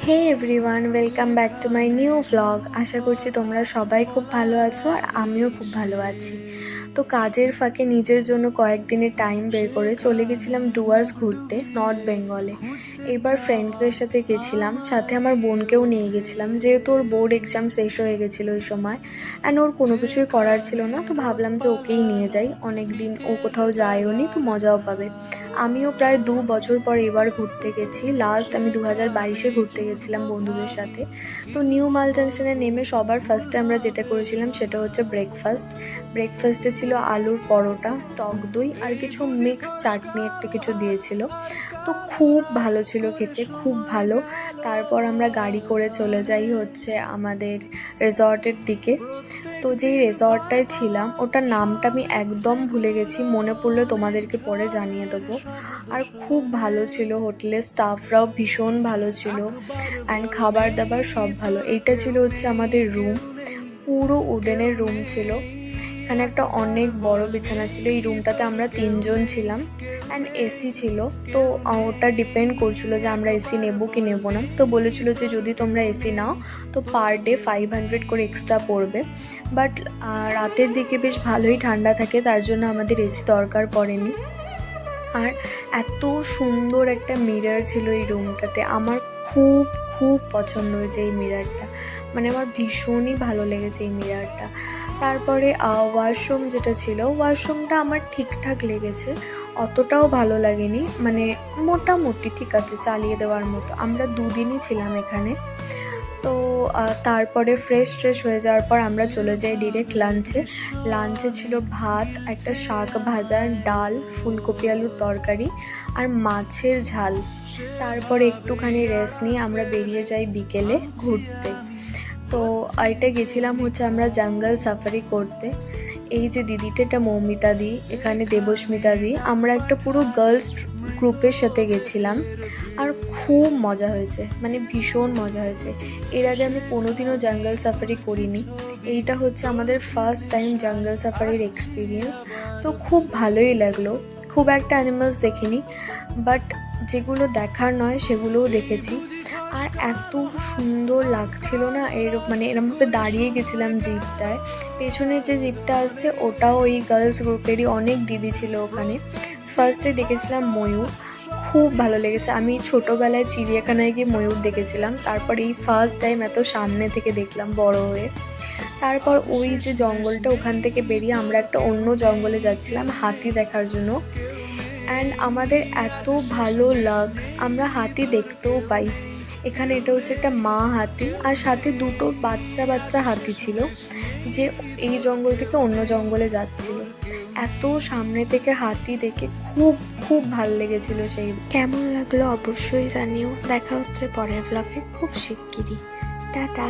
Hey everyone, welcome back to my new blog. আশা করছি তোমরা সবাই খুব ভালো আছো আর আমিও খুব ভালো আছি। তো কাজের ফাঁকে নিজের জন্য কয়েকদিনের টাইম বের করে চলে গেছিলাম ডুয়ার্স ঘুরতে, নর্থ বেঙ্গলে। এবার ফ্রেন্ডসদের সাথে গেছিলাম, সাথে আমার বোনকেও নিয়ে গেছিলাম, যেহেতু ওর বোর্ড এক্সাম শেষ হয়ে গেছিলো ওই সময় অ্যান্ড ওর কোনো কিছুই করার ছিল না। তো ভাবলাম যে ওকেই নিয়ে যাই, অনেক দিন ও কোথাও যায়ও নি, তো মজাও পাবে। আমিও প্রায় 2 বছর পর এবার ঘুরতে গেছি। লাস্ট আমি 2022-এ ঘুরতে গেছিলাম বন্ধুদের সাথে। তো নিউ মাল জাংশনে নেমে সবার ফার্স্টে আমরা যেটা করেছিলাম সেটা হচ্ছে ব্রেকফাস্টে ছিল আলুর পরোটা, টক দই আর কিছু মিক্স চাটনি একটা কিছু দিয়েছিল। তো খুব ভালো ছিল খেতে, খুব ভালো। তারপর আমরা গাড়ি করে চলে যাই হচ্ছে আমাদের রিসর্টের দিকে। তো যেই রিসর্টটায় ছিলাম ওটার নামটা আমি একদম ভুলে গেছি, মনে পড়লে তোমাদেরকে পরে জানিয়ে দেবো। আর খুব ভালো ছিল, হোটেলের স্টাফরাও ভীষণ ভালো ছিল অ্যান্ড খাবার দাবার সব ভালো। এইটা ছিল হচ্ছে আমাদের রুম, পুরো উডেনের রুম ছিল। এখানে একটা অনেক বড় বিছানা ছিল, এই রুমটাতে আমরা 3জন ছিলাম অ্যান্ড এসি ছিল। তো ওটা ডিপেন্ড করছিল যে আমরা এসি নেব কি নেব না। তো বলেছিল যে যদি তোমরা এসি নাও তো পার ডে 500 করে এক্সট্রা পড়বে। বাট রাতের দিকে বেশ ভালোই ঠান্ডা থাকে, তার জন্য আমাদের এসি দরকার পড়েনি। আর এত সুন্দর একটা মিরর ছিল এই রুমটাতে, আমার খুব খুব পছন্দ হয়েছে এই মিররটা, মানে আমার ভীষণই ভালো লেগেছে এই মিররটা। তারপরে ওয়াশরুম যেটা ছিল, ওয়াশরুমটা আমার ঠিকঠাক লেগেছে, অতটাও ভালো লাগেনি, মানে মোটামুটি ঠিক আছে, চালিয়ে দেওয়ার মতো। আমরা 2 দিনই ছিলাম এখানে। তো তারপরে ফ্রেশ হয়ে যাওয়ার পর আমরা চলে যাই ডিরেক্ট লাঞ্চে ছিল ভাত, একটা শাক ভাজা, ডাল, ফুলকপি আলুর তরকারি আর মাছের ঝাল। তারপরে একটুখানি রেস্ট নিয়ে আমরা বেরিয়ে যাই বিকেলে ঘুরতে। তো এটা গেছিলাম হচ্ছে আমরা জঙ্গল সাফারি করতে। এই যে দিদিটা, এটা মৌমিতা দি, এখানে দেবস্মিতা দি, আমরা একটা পুরো গার্লস গ্রুপের সাথে গেছিলাম। আর খুব মজা হয়েছে, মানে ভীষণ মজা হয়েছে। এর আগে আমি কোনোদিনও জঙ্গল সাফারি করিনি, এইটা হচ্ছে আমাদের ফার্স্ট টাইম জঙ্গল সাফারির এক্সপিরিয়েন্স। তো খুব ভালোই লাগলো, খুব একটা অ্যানিমালস দেখিনি, বাট যেগুলো দেখার নয় সেগুলোও দেখেছি। আর এত সুন্দর লাগছিল না, মানে এরমভাবে দাঁড়িয়ে গেছিলাম জিপটায়। পেছনের যে জিপটা আসছে ওটাও ওই গার্লস গ্রুপেরই, অনেক দিদি ছিল ওখানে। ফার্স্টে দেখেছিলাম ময়ূর, খুব ভালো লেগেছে। আমি ছোটোবেলায় চিড়িয়াখানায় গিয়ে ময়ূর দেখেছিলাম, তারপর এই ফার্স্ট টাইম এত সামনে থেকে দেখলাম বড় হয়ে। তারপর ওই যে জঙ্গলটা, ওখান থেকে বেরিয়ে আমরা একটা অন্য জঙ্গলে যাচ্ছিলাম হাতি দেখার জন্য। অ্যান্ড আমাদের এত ভালো লাগ, আমরা হাতি দেখতেও পাই এখানে। এটা হচ্ছে একটা মা হাতি আর সাথে 2টো বাচ্চা হাতি ছিল, যে এই জঙ্গল থেকে অন্য জঙ্গলে যাচ্ছিল। এত সামনে থেকে হাতি দেখে খুব খুব ভালো লেগেছিল। সেই কেমন লাগলো অবশ্যই জানিও। দেখা হচ্ছে পরের ব্লগে খুব শিগগিরই। টাটা।